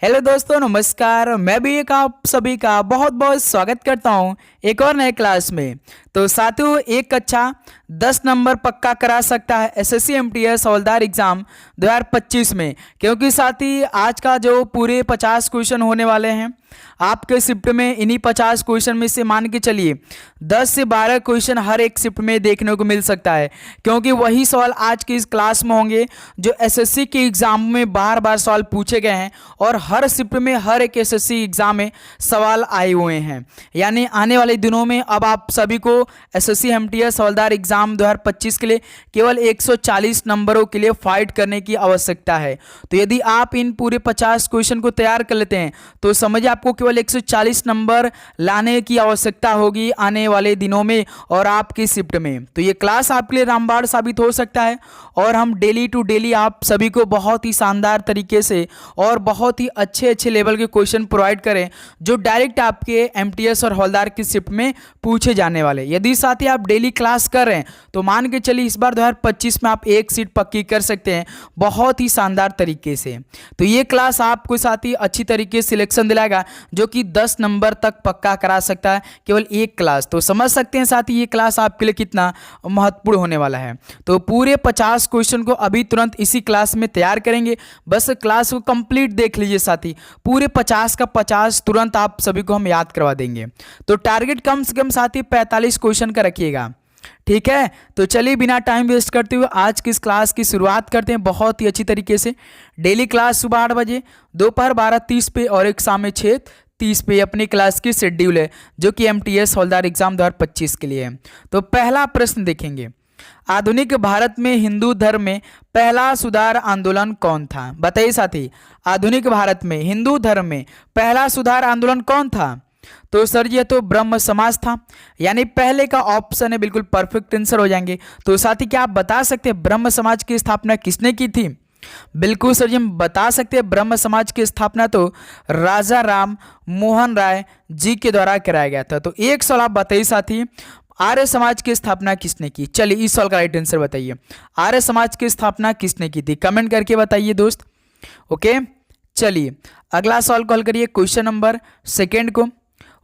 Hello दोस्तों, नमस्कार। मैं भी एक आप सभी का बहुत बहुत स्वागत करता हूं एक और नए क्लास में। तो साथियों, एक कक्षा 10 नंबर पक्का करा सकता है एसएससी एमटीएस हवलदार एग्जाम 2025 में, क्योंकि साथी आज का जो पूरे 50 क्वेश्चन होने वाले हैं आपके शिफ्ट में, इन्हीं 50 क्वेश्चन में से मान के चलिए 10 से 12 क्वेश्चन हर एक शिफ्ट में देखने को मिल सकता है, क्योंकि वही सवाल आज की इस क्लास में होंगे जो एसएससी के एग्जाम में बार बार सवाल पूछे गए हैं और हर शिफ्ट में हर एक एसएससी एग्जाम में सवाल आए हुए हैं। यानी आने वाले दिनों में अब आप सभी को एसएससी एमटीएस हवलदार एग्जाम 2025 के लिए केवल 140 नंबरों के लिए फाइट करने की आवश्यकता है। तो यदि आप इन पूरे 50 क्वेश्चन को तैयार कर लेते हैं तो समझिए आपको केवल 140 नंबर लाने की आवश्यकता होगी आने वाले दिनों में और आपकी शिफ्ट में। तो ये क्लास आपके लिए रामबाण साबित हो सकता है और हम डेली टू डेली आप सभी को बहुत ही शानदार तरीके से और बहुत ही अच्छे लेवल के क्वेश्चन प्रोवाइड करें जो डायरेक्ट आपके एमटीएस और हवलदार की शिफ्ट में पूछे जाने वाले। यदि साथ ही आप डेली क्लास कर रहे हैं तो मान के चलिए इस बार 2025 में आप एक सीट पक्की कर सकते हैं बहुत ही शानदार तरीके से। तो ये क्लास आपको साथ ही अच्छी तरीके से सिलेक्शन दिलाएगा जो कि 10 नंबर तक पक्का करा सकता है केवल एक क्लास। तो समझ सकते हैं साथ ही ये क्लास आपके लिए कितना महत्वपूर्ण होने वाला है। तो पूरे 50 क्वेश्चन को अभी तुरंत इसी क्लास में तैयार करेंगे, बस क्लास को कंप्लीट देख लीजिए साथी। पूरे 50 का 50 तुरंत आप सभी को हम याद करवा देंगे। तो टारगेट कम से कम साथी 45 क्वेश्चन का रखिएगा, ठीक है। तो चलिए बिना टाइम वेस्ट करते हुए आज की इस क्लास की शुरुआत करते हैं बहुत ही अच्छी तरीके से। डेली क्लास सुबह 8 बजे, दोपहर 12:30 पे और एक शाम में 6:30 पे अपनी क्लास की शेड्यूल है जो कि एमटीएस हवलदार एग्जाम 2025 के लिए है। तो पहला प्रश्न देखेंगे, आधुनिक भारत में हिंदू धर्म में पहला सुधार आंदोलन कौन था? बताइए साथी, आधुनिक भारत में हिंदू धर्म में पहला सुधार आंदोलन कौन था? तो सर ये तो ब्रह्म समाज था, यानी पहले का ऑप्शन है बिल्कुल परफेक्ट आंसर हो जाएंगे। तो साथी क्या आप बता सकते हैं ब्रह्म समाज की स्थापना किसने की थी? बिल्कुल सर जी, हम बता सकते हैं ब्रह्म समाज की स्थापना तो राजा राम मोहन राय जी के द्वारा कराया गया था। तो एक सवाल आप बताइए साथी, आर्य समाज की स्थापना किसने की? चलिए इस सवाल का राइट आंसर बताइए, आर्य समाज की स्थापना किसने की थी? कमेंट करके बताइए दोस्त। ओके, चलिए अगला सवाल कॉल करिए क्वेश्चन नंबर सेकेंड को।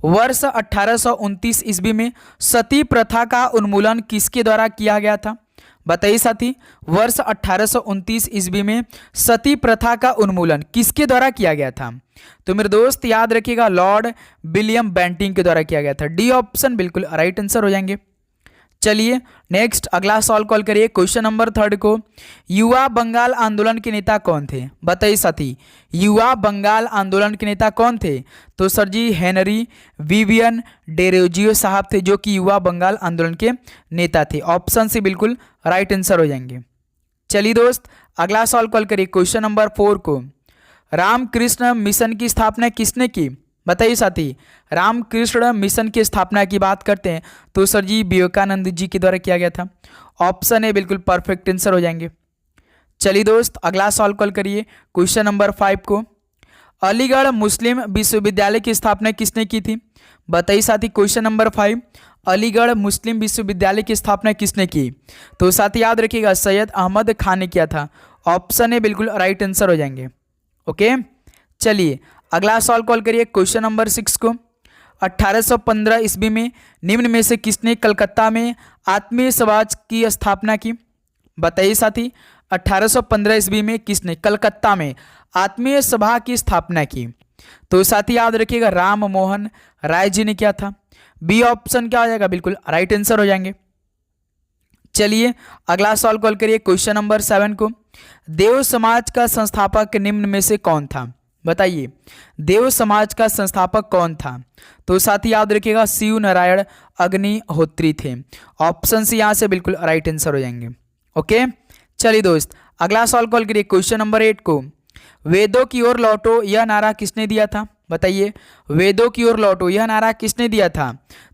वर्ष 1829 ईस्वी में सती प्रथा का उन्मूलन किसके द्वारा किया गया था? बताइए साथी, वर्ष 1829 ईस्वी में सती प्रथा का उन्मूलन किसके द्वारा किया गया था? तो मेरे दोस्त याद रखिएगा लॉर्ड विलियम बेंटिंग के द्वारा किया गया था। डी ऑप्शन बिल्कुल राइट आंसर हो जाएंगे। चलिए नेक्स्ट अगला सवाल कॉल करिए क्वेश्चन नंबर थर्ड को। युवा बंगाल आंदोलन के नेता कौन थे? बताइए साथी, युवा बंगाल आंदोलन के नेता कौन थे? तो सर जी हेनरी विवियन डेरोजियो साहब थे जो कि युवा बंगाल आंदोलन के नेता थे। ऑप्शन से बिल्कुल राइट आंसर हो जाएंगे। चलिए दोस्त अगला सवाल कॉल करिए क्वेश्चन नंबर 4 को। रामकृष्ण मिशन की स्थापना किसने की? बताइए साथी, रामकृष्ण मिशन की स्थापना की बात करते हैं तो सर जी विवेकानंद जी के द्वारा किया गया था। ऑप्शन है बिल्कुल परफेक्ट आंसर हो जाएंगे। चलिए दोस्त अगला सवाल कॉल करिए क्वेश्चन नंबर 5 को। अलीगढ़ मुस्लिम विश्वविद्यालय की स्थापना किसने की थी? बताइए साथी क्वेश्चन नंबर 5, अलीगढ़ मुस्लिम विश्वविद्यालय की स्थापना किसने की? तो साथी याद रखिएगा सैयद अहमद खान ने किया था। ऑप्शन है बिल्कुल राइट आंसर हो जाएंगे। ओके, चलिए अगला सवाल कॉल करिए क्वेश्चन नंबर 6 को। 1815 ईस्वी में निम्न में से किसने कलकत्ता में आत्मीय समाज की स्थापना की? बताइए साथी, 1815 ईस्वी में किसने कलकत्ता में आत्मीय सभा की स्थापना की? तो साथी याद रखिएगा राम मोहन राय जी ने किया था। बी ऑप्शन क्या हो जाएगा? बिल्कुल राइट आंसर हो जाएंगे। चलिए अगला सवाल कॉल करिए क्वेश्चन नंबर 7 को। देव समाज का संस्थापक निम्न में से कौन था? बताइए, देव समाज का संस्थापक कौन था? तो साथी याद रखिएगा शिव नारायण अग्निहोत्री थे। ऑप्शन से यहां से बिल्कुल राइट आंसर हो जाएंगे। ओके, चलिए दोस्त अगला सवाल कॉल करिए क्वेश्चन नंबर 8 को। वेदों की ओर लौटो यह नारा किसने दिया था? बताइए, वेदों की ओर लौटो यह नारा किसने दिया था?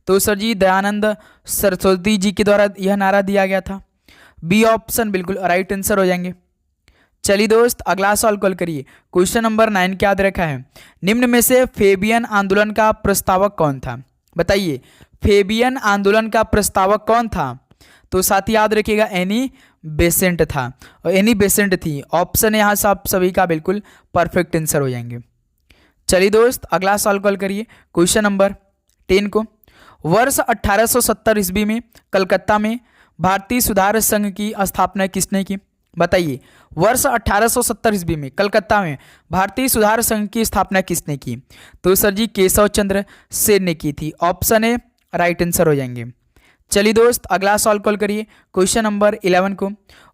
तो सर जी दयानंद सरस्वती जी के द्वारा यह नारा दिया गया था। बी ऑप्शन बिल्कुल राइट आंसर हो जाएंगे। चलिए दोस्त अगला सवाल कॉल करिए क्वेश्चन नंबर 9 क्या याद रखा है? निम्न में से फेबियन आंदोलन का प्रस्तावक कौन था? बताइए, फेबियन आंदोलन का प्रस्तावक कौन था? तो साथ ही याद रखिएगा एनी बेसेंट था और एनी बेसेंट थी। ऑप्शन यहाँ से आप सभी का बिल्कुल परफेक्ट आंसर हो जाएंगे। चलिए दोस्त अगला सवाल कॉल करिए क्वेश्चन नंबर 10 को। वर्ष 1870 ईस्वी में कलकत्ता में भारतीय सुधार संघ की स्थापना किसने की? बताइए, वर्ष 1870 ईस्वी में कलकत्ता में भारतीय सुधार संघ की स्थापना किसने की? तो सर जी केशव चंद्र सेन ने की थी। ऑप्शन ए राइट आंसर हो जाएंगे। चलिए दोस्त अगला सवाल कॉल करिए क्वेश्चन नंबर 11 को।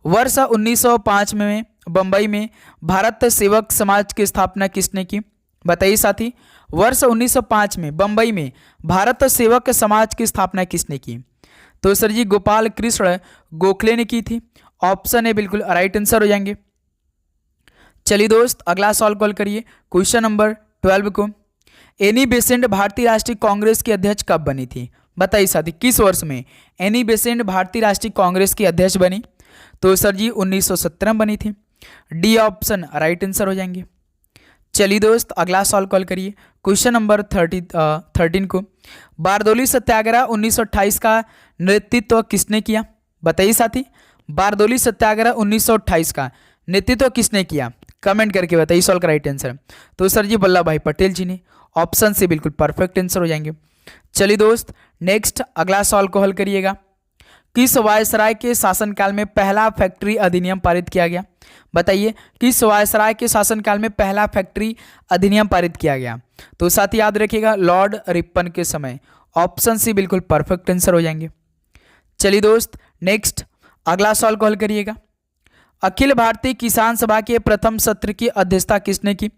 वर्ष 1905 में बंबई में भारत सेवक समाज की स्थापना किसने की? बताइए साथी, वर्ष 1905 में बंबई में भारत सेवक समाज की स्थापना किसने की? तो सर जी गोपाल कृष्ण गोखले ने की थी। ऑप्शन ए बिल्कुल राइट आंसर हो जाएंगे। चलिए दोस्त अगला सवाल कॉल करिए क्वेश्चन नंबर 12 को। एनी बेसेंट भारतीय राष्ट्रीय कांग्रेस की अध्यक्ष कब बनी थी? बताइए साथी, किस वर्ष में एनी बेसेंट भारतीय राष्ट्रीय कांग्रेस की अध्यक्ष बनी? तो सर जी 1917 में बनी थी। डी ऑप्शन राइट आंसर हो जाएंगे। चलिए दोस्त अगला सवाल कॉल करिए क्वेश्चन नंबर 13 को। बारदोली सत्याग्रह 1928 का नेतृत्व किसने किया? बताइए साथी, बारदोली सत्याग्रह 1928 का नेतृत्व किसने किया? कमेंट करके बताइए सवाल का राइट आंसर। तो सर जी वल्लभ भाई पटेल जी ने। ऑप्शन से बिल्कुल परफेक्ट आंसर हो जाएंगे। चलिए दोस्त नेक्स्ट अगला सवाल को हल करिएगा। किस वायसराय के शासनकाल में पहला फैक्ट्री अधिनियम पारित किया गया? बताइए, किस वायसराय के शासनकाल में पहला फैक्ट्री अधिनियम पारित किया गया? तो साथ ही याद रखिएगा लॉर्ड रिपन के समय। ऑप्शन सी बिल्कुल परफेक्ट आंसर हो जाएंगे। चलिए दोस्त नेक्स्ट अगला सवाल को हल करिएगा। अखिल भारतीय किसान सभा के प्रथम सत्र की अध्यक्षता किसने की?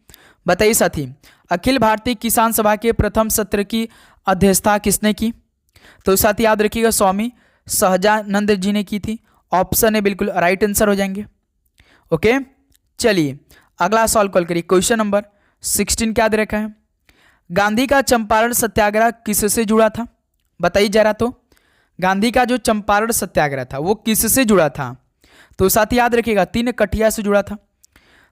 बताइए साथी, अखिल भारतीय किसान सभा के प्रथम सत्र की अध्यक्षता किसने की? तो साथ ही याद रखिएगा स्वामी सहजानंद जी ने की थी। ऑप्शन ए बिल्कुल राइट आंसर हो जाएंगे। ओके, चलिए अगला सवाल कॉल करिए क्वेश्चन नंबर 16 क्या दे रखा है? गांधी का चंपारण सत्याग्रह किससे जुड़ा था? बताइए जरा। तो गांधी का जो चंपारण सत्याग्रह था वो किससे जुड़ा था? तो साथ ही याद रखिएगा 3 कठिया से जुड़ा था।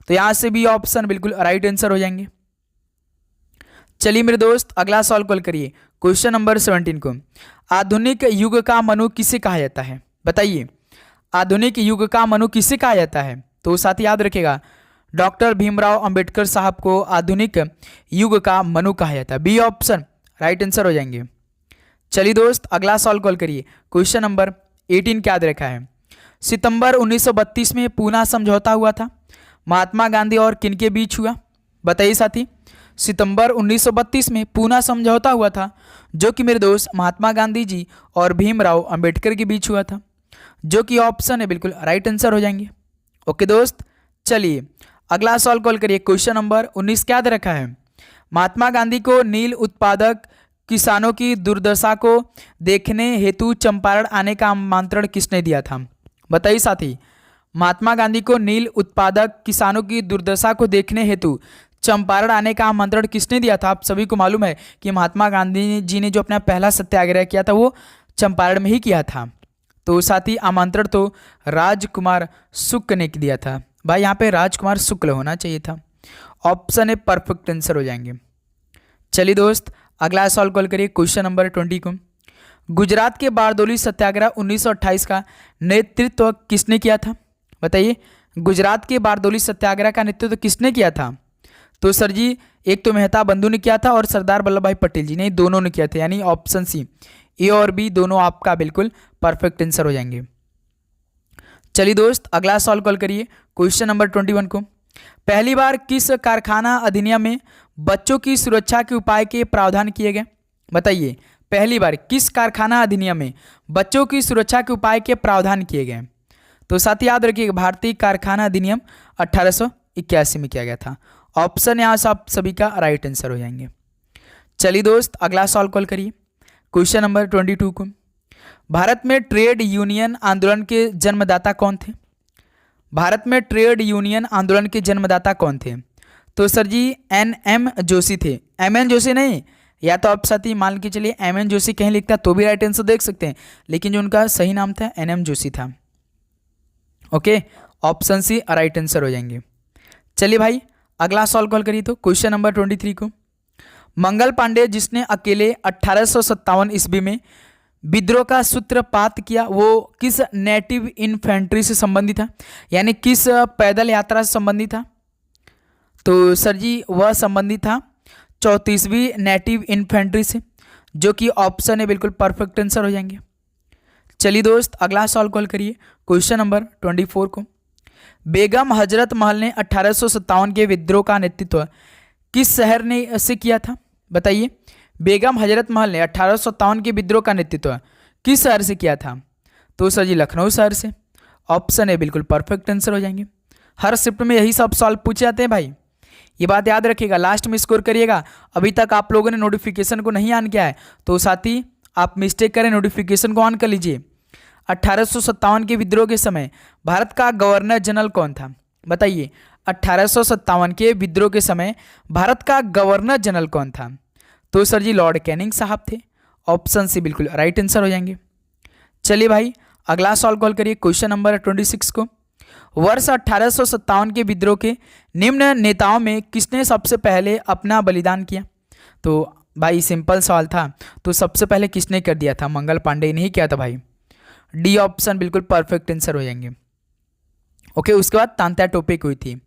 तो यहां से भी ऑप्शन बिल्कुल राइट आंसर हो जाएंगे। चलिए मेरे दोस्त अगला सवाल कॉल करिए क्वेश्चन नंबर 17 को। आधुनिक युग का मनु किसे कहा जाता है? बताइए, आधुनिक युग का मनु किसे कहा जाता है? तो साथ ही याद रखिएगा डॉक्टर भीमराव अंबेडकर साहब को आधुनिक युग का मनु कहा जाता है। बी ऑप्शन राइट आंसर हो जाएंगे। चलिए दोस्त अगला सवाल कॉल करिए क्वेश्चन नंबर 18 क्या दे रखा है? सितंबर 1932 में पूना समझौता हुआ था, महात्मा गांधी और किनके बीच हुआ? बताइए साथी, सितंबर 1932 में पूना समझौता हुआ था जो कि मेरे दोस्त महात्मा गांधी जी और भीमराव अंबेडकर के बीच हुआ था, जो कि ऑप्शन है बिल्कुल राइट आंसर हो जाएंगे। ओके दोस्त, चलिए अगला सवाल कॉल करिए क्वेश्चन नंबर 19 क्या दे रखा है? महात्मा गांधी को नील उत्पादक किसानों की दुर्दशा को देखने हेतु चंपारण आने का आमंत्रण किसने दिया था? बताइए साथी, महात्मा गांधी को नील उत्पादक किसानों की दुर्दशा को देखने हेतु चंपारण आने का आमंत्रण किसने दिया था? आप सभी को मालूम है कि महात्मा गांधी जी ने जो अपना पहला सत्याग्रह किया था वो चंपारण में ही किया था। तो साथ ही आमंत्रण तो राजकुमार शुक्ल ने दिया था। भाई यहाँ पे राजकुमार शुक्ल होना चाहिए था। ऑप्शन ए परफेक्ट आंसर हो जाएंगे। चलिए दोस्त अगला सवाल कॉल करिए क्वेश्चन नंबर 20 को। गुजरात के बारदोली सत्याग्रह 1928 का नेतृत्व किसने किया था? बताइए, गुजरात के बारदोली सत्याग्रह का नेतृत्व किसने किया था? तो सर जी एक तो मेहता बंधु ने किया था और सरदार वल्लभ भाई पटेल जी ने, दोनों ने किया था। यानी ऑप्शन सी ए और बी दोनों आपका बिल्कुल परफेक्ट आंसर हो जाएंगे। चलिए दोस्त अगला सवाल कॉल करिए क्वेश्चन नंबर 21 को। पहली बार किस कारखाना अधिनियम में बच्चों की सुरक्षा के उपाय के प्रावधान किए गए? बताइए, पहली बार किस कारखाना अधिनियम में बच्चों की सुरक्षा के उपाय के प्रावधान किए गए? तो साथ ही याद रखिए भारतीय कारखाना अधिनियम 1881 में किया गया था। ऑप्शन यहाँ से आप सभी का राइट आंसर हो जाएंगे। चलिए दोस्त अगला सवाल कॉल करिए क्वेश्चन नंबर 22 को। भारत में ट्रेड यूनियन आंदोलन के जन्मदाता कौन थे? भारत में ट्रेड यूनियन आंदोलन के जन्मदाता कौन थे? तो सर जी NM जोशी थे। MN जोशी नहीं, या तो आप साथ ही मान के चलिए MN जोशी कहीं लिखता तो भी राइट आंसर देख सकते हैं, लेकिन जो उनका सही नाम था NM जोशी था। Okay, option C right answer हो जाएंगे। चलिए भाई अगला सवाल कॉल करिए तो क्वेश्चन नंबर 23 को। मंगल पांडे जिसने अकेले 1857 ईस्वी में विद्रोह का सूत्रपात किया वो किस नेटिव इन्फेंट्री से संबंधित था? यानी किस पैदल यात्रा से संबंधित था? तो सर जी वह संबंधित था 34वीं नेटिव इन्फेंट्री से, जो कि ऑप्शन है बिल्कुल परफेक्ट आंसर हो जाएंगे। चलिए दोस्त अगला सवाल कॉल करिए क्वेश्चन नंबर 24 को। बेगम हजरत महल ने 1857 के विद्रोह का नेतृत्व किस शहर ने से किया था? बताइए, बेगम हजरत महल ने 1857 के विद्रोह का नेतृत्व किस शहर से किया था? तो सर जी लखनऊ शहर से। ऑप्शन है बिल्कुल परफेक्ट आंसर हो जाएंगे। हर शिफ्ट में यही सब सवाल पूछे जाते हैं भाई, ये बात याद रखिएगा, लास्ट में स्कोर करिएगा। अभी तक आप लोगों ने नोटिफिकेशन को नहीं ऑन किया है तो साथी आप मिस्टेक करें, नोटिफिकेशन को ऑन कर लीजिए। 1857 के विद्रोह के समय भारत का गवर्नर जनरल कौन था? बताइए, 1857 के विद्रोह के समय भारत का गवर्नर जनरल कौन था? तो सर जी लॉर्ड कैनिंग साहब थे। ऑप्शन सी बिल्कुल राइट आंसर हो जाएंगे। चलिए भाई अगला सवाल कॉल करिए क्वेश्चन नंबर 26 को। वर्ष 1857 के विद्रोह के निम्न नेताओं में किसने सबसे पहले अपना बलिदान किया? तो भाई सिंपल सवाल था, तो सबसे पहले किसने कर दिया था? मंगल पांडे ने ही किया था भाई। डी ऑप्शन बिल्कुल परफेक्ट आंसर हो जाएंगे। ओके, उसके बाद तांत्या टोपे की हुई थी।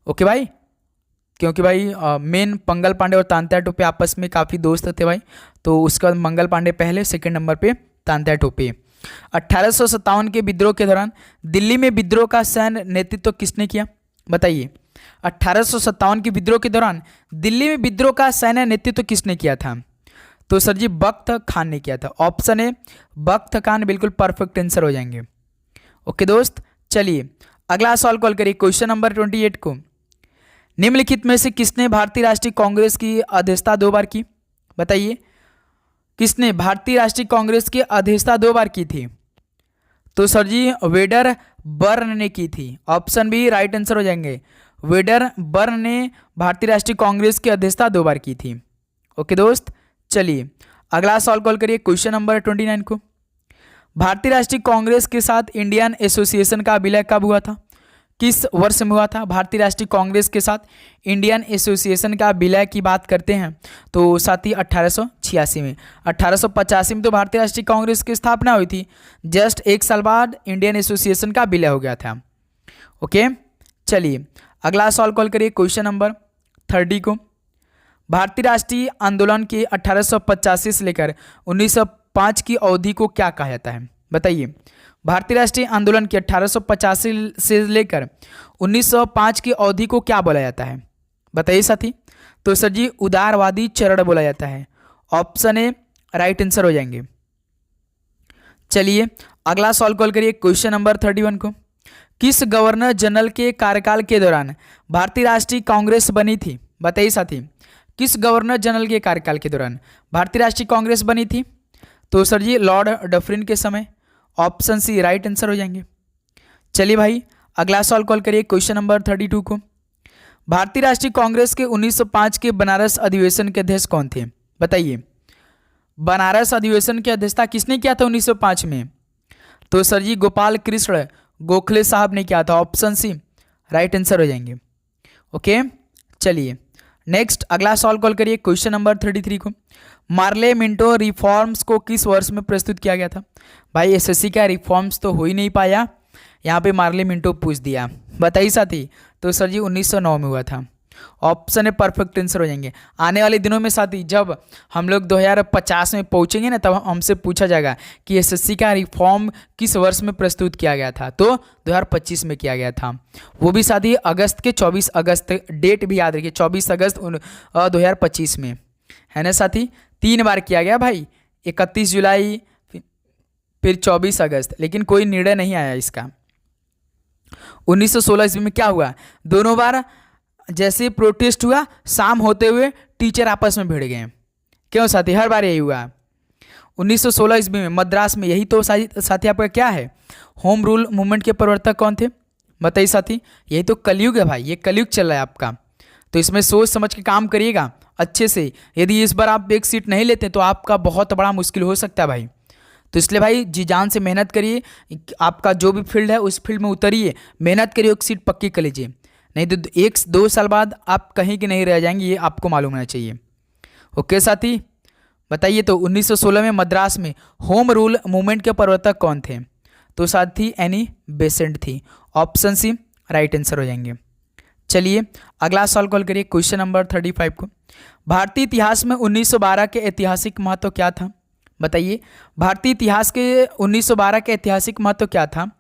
ओके भाई, क्योंकि भाई मेन मंगल पांडे और तांत्या टोपे आपस में काफ़ी दोस्त थे भाई, तो उसके बाद मंगल पांडे पहले, सेकंड नंबर पे तांत्या टोपे। 1857 के विद्रोह के दौरान दिल्ली में विद्रोह का सैन्य नेतृत्व किसने किया? बताइए, 1857 के विद्रोह के दौरान दिल्ली में विद्रोह का सैन्य नेतृत्व किसने किया था? तो सर जी बख्त खान ने किया था। ऑप्शन है बख्त खान बिल्कुल परफेक्ट आंसर हो जाएंगे। ओके दोस्त, चलिए अगला सवाल कॉल करिए क्वेश्चन नंबर 28 को। निम्नलिखित में से किसने भारतीय राष्ट्रीय कांग्रेस की अध्यक्षता 2 बार की? बताइए, किसने भारतीय राष्ट्रीय कांग्रेस की अध्यक्षता 2 बार की थी? तो सर जी वेडर बर्न ने की थी। ऑप्शन बी राइट आंसर हो जाएंगे। वेडर बर्न ने भारतीय राष्ट्रीय कांग्रेस की अध्यक्षता 2 बार की थी। ओके दोस्त, चलिए अगला सवाल कॉल करिए क्वेश्चन नंबर 29 को। भारतीय राष्ट्रीय कांग्रेस के साथ इंडियन एसोसिएशन का विलय कब हुआ था? किस वर्ष में हुआ था? भारतीय राष्ट्रीय कांग्रेस के साथ इंडियन एसोसिएशन का विलय की बात करते हैं तो साथी 1886 में। 1885 में तो भारतीय राष्ट्रीय कांग्रेस की स्थापना हुई थी, जस्ट एक साल बाद इंडियन एसोसिएशन का विलय हो गया था। ओके, चलिए अगला सवाल कॉल करिए क्वेश्चन नंबर 30 को। भारतीय राष्ट्रीय आंदोलन के 1885 से लेकर 1905 की अवधि को क्या कहा जाता है? बताइए, भारतीय राष्ट्रीय आंदोलन के 1885 से लेकर 1905 की अवधि को क्या बोला जाता है? बताइए साथी। तो सर जी उदारवादी चरण बोला जाता है। ऑप्शन ए राइट आंसर हो जाएंगे। चलिए अगला सवाल कॉल करिए क्वेश्चन नंबर 31 को। किस गवर्नर जनरल के कार्यकाल के दौरान भारतीय राष्ट्रीय कांग्रेस बनी थी? बताइए साथी, किस गवर्नर जनरल के कार्यकाल के दौरान भारतीय राष्ट्रीय कांग्रेस बनी थी? तो सर जी लॉर्ड डफरिन के समय। ऑप्शन सी राइट आंसर हो जाएंगे। चलिए भाई अगला सवाल कॉल करिए क्वेश्चन नंबर 32 को। भारतीय राष्ट्रीय कांग्रेस के 1905 के बनारस अधिवेशन के अध्यक्ष कौन थे? बताइए, बनारस अधिवेशन की अध्यक्षता किसने किया था 1905 में? तो सर जी गोपाल कृष्ण गोखले साहब ने किया था। ऑप्शन सी राइट आंसर हो जाएंगे। ओके, चलिए नेक्स्ट अगला सवाल कॉल करिए क्वेश्चन नंबर 33 को। मार्ले मिंटो रिफॉर्म्स को किस वर्ष में प्रस्तुत किया गया था? भाई एसएससी का रिफॉर्म्स तो हो ही नहीं पाया, यहाँ पे मार्ले मिंटो पूछ दिया। बताइए साथी। तो सर जी 1909 में हुआ था। ऑप्शन है परफेक्ट आंसर हो जाएंगे। आने वाले दिनों में साथी जब हम लोग 2050 में पहुंचेंगे ना, तब हमसे पूछा जाएगा कि एसएससी का रिफॉर्म किस वर्ष में प्रस्तुत किया गया था, तो 2025 में किया गया था। वो भी साथी अगस्त के 24 अगस्त, डेट भी याद रखिए 24 अगस्त 2025 में, है ना साथी। 3 बार किया गया भाई, 31 जुलाई फिर 24 अगस्त, लेकिन कोई निर्णय नहीं आया इसका। 1916 ईस्वी में क्या हुआ, दोनों बार जैसे प्रोटेस्ट हुआ, शाम होते हुए टीचर आपस में भिड़ गए। क्यों साथी, हर बार यही हुआ। 1916 ईस्वी में मद्रास में, यही तो साथी आपका क्या है, होम रूल मूवमेंट के प्रवर्तक कौन थे? बताइए साथी। यही तो कलयुग है भाई, ये कलयुग चल रहा है आपका, तो इसमें सोच समझ के काम करिएगा अच्छे से। यदि इस बार आप एक सीट नहीं लेते तो आपका बहुत बड़ा मुश्किल हो सकता है भाई। तो इसलिए भाई जी जान से मेहनत करिए, आपका जो भी फील्ड है उस फील्ड में उतरिए, मेहनत करिए, एक सीट पक्की कर लीजिए, नहीं तो 1-2 साल बाद आप कहीं के नहीं रह जाएंगे, ये आपको मालूम होना चाहिए। ओके साथी, बताइए तो 1916 में मद्रास में होम रूल मूवमेंट के प्रवर्तक कौन थे? तो साथी एनी बेसेंट थी। ऑप्शन सी राइट आंसर हो जाएंगे। चलिए अगला सवाल कॉल करिए क्वेश्चन नंबर 35 को। भारतीय इतिहास में 1912 के ऐतिहासिक महत्व क्या था? बताइए, भारतीय इतिहास के 1912 के ऐतिहासिक महत्व क्या था?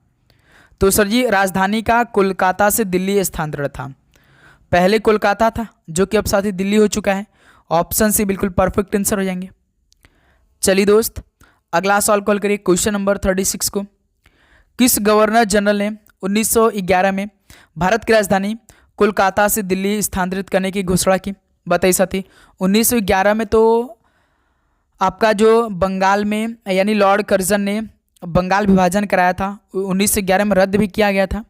तो सर जी, राजधानी का कोलकाता से दिल्ली स्थानांतरण था। पहले कोलकाता था जो कि अब साथ ही दिल्ली हो चुका है। ऑप्शन सी बिल्कुल परफेक्ट आंसर हो जाएंगे। चलिए दोस्त, अगला सवाल कॉल करिए क्वेश्चन नंबर 36 को। किस गवर्नर जनरल ने 1911 में भारत की राजधानी कोलकाता से दिल्ली स्थानांतरित करने की घोषणा की? बताइए साथी, 1911 में तो आपका जो बंगाल में यानी लॉर्ड कर्जन ने बंगाल विभाजन कराया था, 1911 में रद्द भी किया गया था।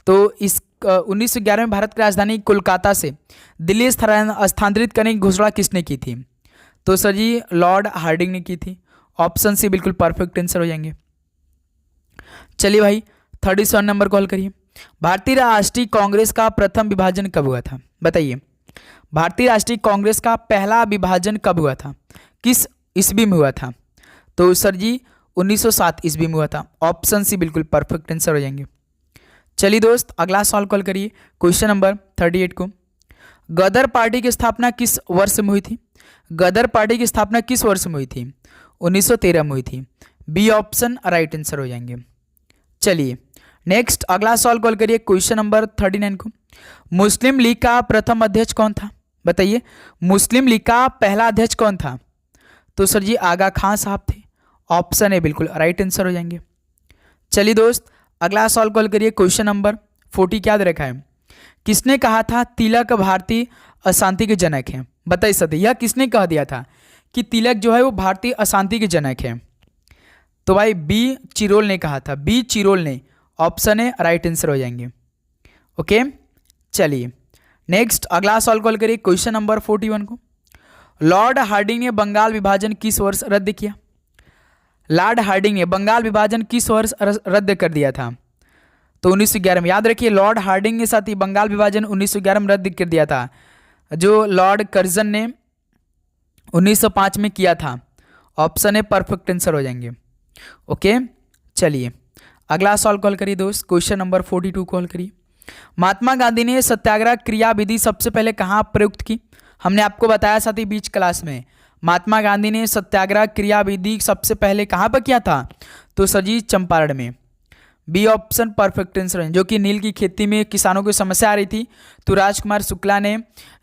तो इस 1911 में भारत की राजधानी कोलकाता से दिल्ली स्थानांतरित करने की घोषणा किसने की थी? तो सर जी, लॉर्ड हार्डिंग ने की थी। ऑप्शन सी बिल्कुल परफेक्ट आंसर हो जाएंगे। चलिए भाई, 37 नंबर कॉल करिए। भारतीय राष्ट्रीय कांग्रेस का प्रथम विभाजन कब हुआ था? बताइए, भारतीय राष्ट्रीय कांग्रेस का पहला विभाजन कब हुआ था? किस ईस्वी में हुआ था? तो सर जी, 1907 ईस्वी में हुआ था। ऑप्शन सी बिल्कुल परफेक्ट आंसर हो जाएंगे। चलिए दोस्त, अगला सवाल कॉल करिए क्वेश्चन नंबर 38 को। गदर पार्टी की स्थापना किस वर्ष में हुई थी? गदर पार्टी की स्थापना किस वर्ष में हुई थी? 1913 में हुई थी। बी ऑप्शन राइट आंसर हो जाएंगे। चलिए नेक्स्ट, अगला सवाल कॉल करिए क्वेश्चन नंबर 39 को। मुस्लिम लीग का प्रथम अध्यक्ष कौन था? बताइए, मुस्लिम लीग का पहला अध्यक्ष कौन था? तो सर जी, आगा खान साहब थे। ऑप्शन ए बिल्कुल राइट आंसर हो जाएंगे। चलिए दोस्त, अगला सवाल कॉल करिए क्वेश्चन नंबर 40 क्या दे रखा है? किसने कहा था तिलक भारतीय अशांति के जनक हैं? बताइए सर, यह किसने कह दिया था कि तिलक जो है वो भारतीय अशांति के जनक है? तो भाई बी चिरोल ने कहा था। बी चिरोल ने। ऑप्शन ए राइट आंसर हो जाएंगे। ओके, चलिए नेक्स्ट, अगला सवाल कॉल करिए क्वेश्चन नंबर 41 को। लॉर्ड हार्डिंग ने बंगाल विभाजन किस वर्ष रद्द किया? लॉर्ड हार्डिंग ने बंगाल विभाजन किस वर्ष रद्द कर दिया था? तो 1911 में। याद रखिए, लॉर्ड हार्डिंग के साथ ही बंगाल विभाजन 1911 में रद्द कर दिया था, जो लॉर्ड कर्जन ने 1905 में किया था। ऑप्शन ए परफेक्ट आंसर हो जाएंगे। ओके, चलिए अगला सवाल कॉल करिए दोस्त, क्वेश्चन नंबर 42 कॉल करिए। महात्मा गांधी ने सत्याग्रह क्रिया विधि सबसे पहले कहाँ प्रयुक्त की? हमने आपको बताया साथी बीच क्लास में, महात्मा गांधी ने सत्याग्रह क्रिया विधि सबसे पहले कहाँ पर किया था? तो सर जी, चंपारण में। बी ऑप्शन परफेक्ट आंसर है। जो कि नील की खेती में किसानों को समस्या आ रही थी, तो राजकुमार शुक्ला ने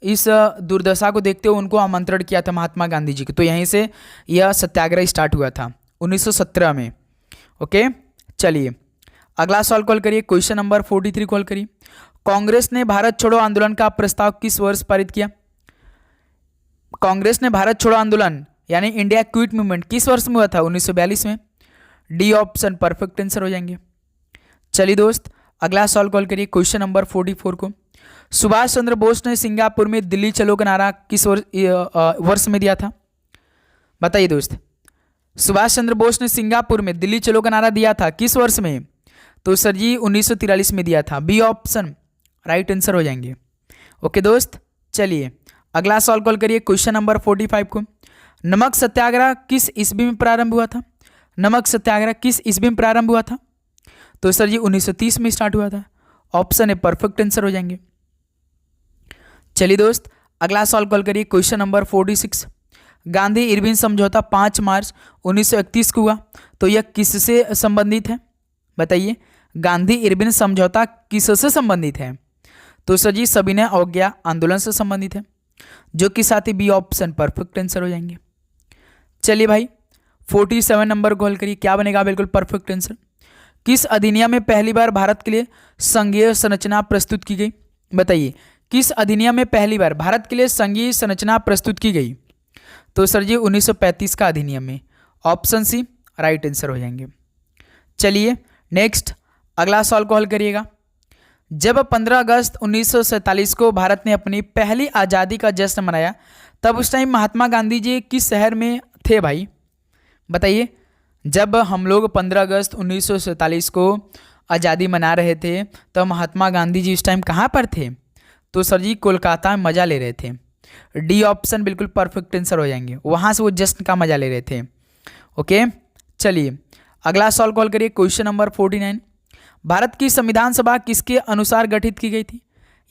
इस दुर्दशा को देखते हुए उनको आमंत्रण किया था महात्मा गांधी जी को। तो यहीं से यह सत्याग्रह स्टार्ट हुआ था 1917 में। ओके, चलिए अगला सवाल कॉल करिए क्वेश्चन नंबर 43 कॉल करिए। कांग्रेस ने भारत छोड़ो आंदोलन का प्रस्ताव किस वर्ष पारित किया? कांग्रेस ने भारत छोड़ो आंदोलन यानी इंडिया क्विट मूवमेंट किस वर्ष में हुआ था? 1942 में। डी ऑप्शन परफेक्ट आंसर हो जाएंगे। चलिए दोस्त, अगला सवाल कॉल करिए क्वेश्चन नंबर 44 को। सुभाष चंद्र बोस ने सिंगापुर में दिल्ली चलो का नारा किस वर्ष में दिया था? बताइए दोस्त, सुभाष चंद्र बोस ने सिंगापुर में दिल्ली चलो का नारा दिया था किस वर्ष में? तो सर जी, 1943 में दिया था। बी ऑप्शन राइट आंसर हो जाएंगे। ओके दोस्त, चलिए अगला सवाल कॉल करिए क्वेश्चन नंबर 45 को। नमक सत्याग्रह किस ईस्वी में प्रारंभ हुआ था? नमक सत्याग्रह किस ईस्वी में प्रारंभ हुआ था? तो सर जी, 1930 में स्टार्ट हुआ था। ऑप्शन ए परफेक्ट आंसर हो जाएंगे। चलिए दोस्त, अगला सवाल कॉल करिए क्वेश्चन नंबर 46। गांधी इरविन समझौता 5 मार्च 1931 को हुआ, तो यह किससे संबंधित है? बताइए, गांधी इरविन समझौता किससे संबंधित है? तो सर जी, सविनय अवज्ञा आंदोलन से संबंधित है, जो कि साथ ही बी ऑप्शन परफेक्ट आंसर हो जाएंगे। चलिए भाई, 47 नंबर कॉल करिए, क्या बनेगा बिल्कुल परफेक्ट आंसर। किस अधिनियम में पहली बार भारत के लिए संघीय संरचना प्रस्तुत की गई? बताइए, किस अधिनियम में पहली बार भारत के लिए संघीय संरचना प्रस्तुत की गई? तो सर जी, 1935 का अधिनियम में। ऑप्शन सी राइट आंसर हो जाएंगे। चलिए नेक्स्ट, अगला सवाल कॉल करिएगा। जब 15 अगस्त 1947 को भारत ने अपनी पहली आज़ादी का जश्न मनाया, तब उस टाइम महात्मा गांधी जी किस शहर में थे भाई? बताइए, जब हम लोग 15 अगस्त 1947 को आज़ादी मना रहे थे, तो महात्मा गांधी जी उस टाइम कहाँ पर थे? तो सर जी, कोलकाता में मज़ा ले रहे थे। डी ऑप्शन बिल्कुल परफेक्ट आंसर हो जाएंगे, वहाँ से वो जश्न का मज़ा ले रहे थे। ओके, चलिए अगला सवाल कॉल करिए क्वेश्चन नंबर 49। भारत की संविधान सभा किसके अनुसार गठित की गई थी?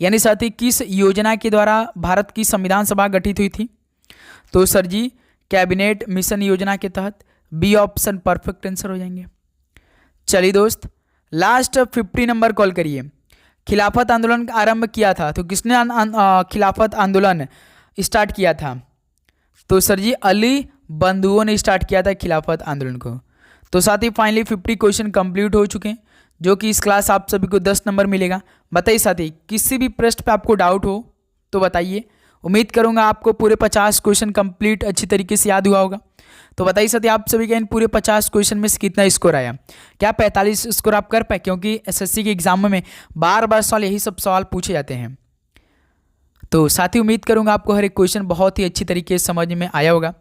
यानी साथी किस योजना के द्वारा भारत की संविधान सभा गठित हुई थी? तो सर जी कैबिनेट मिशन योजना के तहत। बी ऑप्शन परफेक्ट आंसर हो जाएंगे। चलिए दोस्त लास्ट 50 नंबर कॉल करिए। खिलाफत आंदोलन का आरंभ किया था तो किसने खिलाफत आंदोलन स्टार्ट किया था? तो सर जी अली बंधुओं ने स्टार्ट किया था खिलाफत आंदोलन को। तो साथ ही फाइनली 50 क्वेश्चन कंप्लीट हो चुके हैं, जो कि इस क्लास आप सभी को 10 नंबर मिलेगा। बताइए साथी किसी भी प्रश्न पे आपको डाउट हो तो बताइए। उम्मीद करूंगा आपको पूरे 50 क्वेश्चन कंप्लीट अच्छी तरीके से याद हुआ होगा। तो बताइए साथी आप सभी का इन पूरे 50 क्वेश्चन में से कितना स्कोर आया? क्या 45 स्कोर आप कर पाए? क्योंकि एसएससी के एग्जाम में बार बार सवाल यही सब सवाल पूछे जाते हैं। तो साथ ही उम्मीद करूंगा आपको हर एक क्वेश्चन बहुत ही अच्छी तरीके से समझ में आया होगा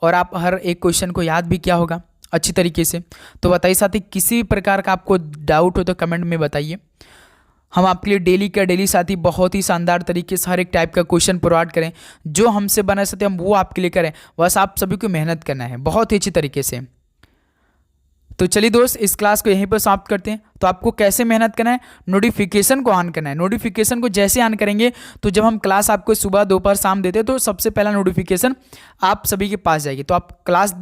और आप हर एक क्वेश्चन को याद भी किया होगा अच्छी तरीके से। तो बताइए साथी किसी भी प्रकार का आपको डाउट हो तो कमेंट में बताइए। हम आपके लिए डेली का डेली साथी बहुत ही शानदार तरीके से हर एक टाइप का क्वेश्चन प्रोवाइड करें, जो हमसे बना सकते हम वो आपके लिए करें। बस आप सभी को मेहनत करना है बहुत ही अच्छी तरीके से। तो चलिए दोस्त इस क्लास को यहीं पर समाप्त करते हैं। तो आपको कैसे मेहनत करना है? नोटिफिकेशन को ऑन करना है। नोटिफिकेशन को जैसे ऑन करेंगे तो जब हम क्लास आपको सुबह दोपहर शाम देते हैं तो सबसे पहला नोटिफिकेशन आप सभी के पास जाएगी। तो आप क्लास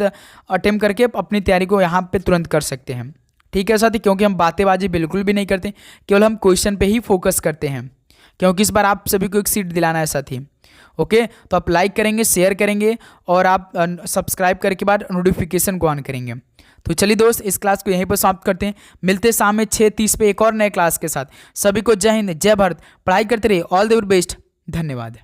अटेम्प्ट करके अपनी तैयारी को यहाँ पे तुरंत कर सकते हैं। ठीक है साथी, क्योंकि हम बातें बिल्कुल भी नहीं करते, केवल हम क्वेश्चन पे ही फोकस करते हैं, क्योंकि इस बार आप सभी को एक सीट दिलाना है साथी। ओके, तो आप लाइक करेंगे, शेयर करेंगे और आप सब्सक्राइब करने के बाद नोटिफिकेशन को ऑन करेंगे। तो चलिए दोस्त इस क्लास को यहीं पर समाप्त करते हैं। मिलते हैं शाम में 6:30 पे एक और नए क्लास के साथ। सभी को जय हिंद, जय भारत। पढ़ाई करते रहिए। All the best. धन्यवाद।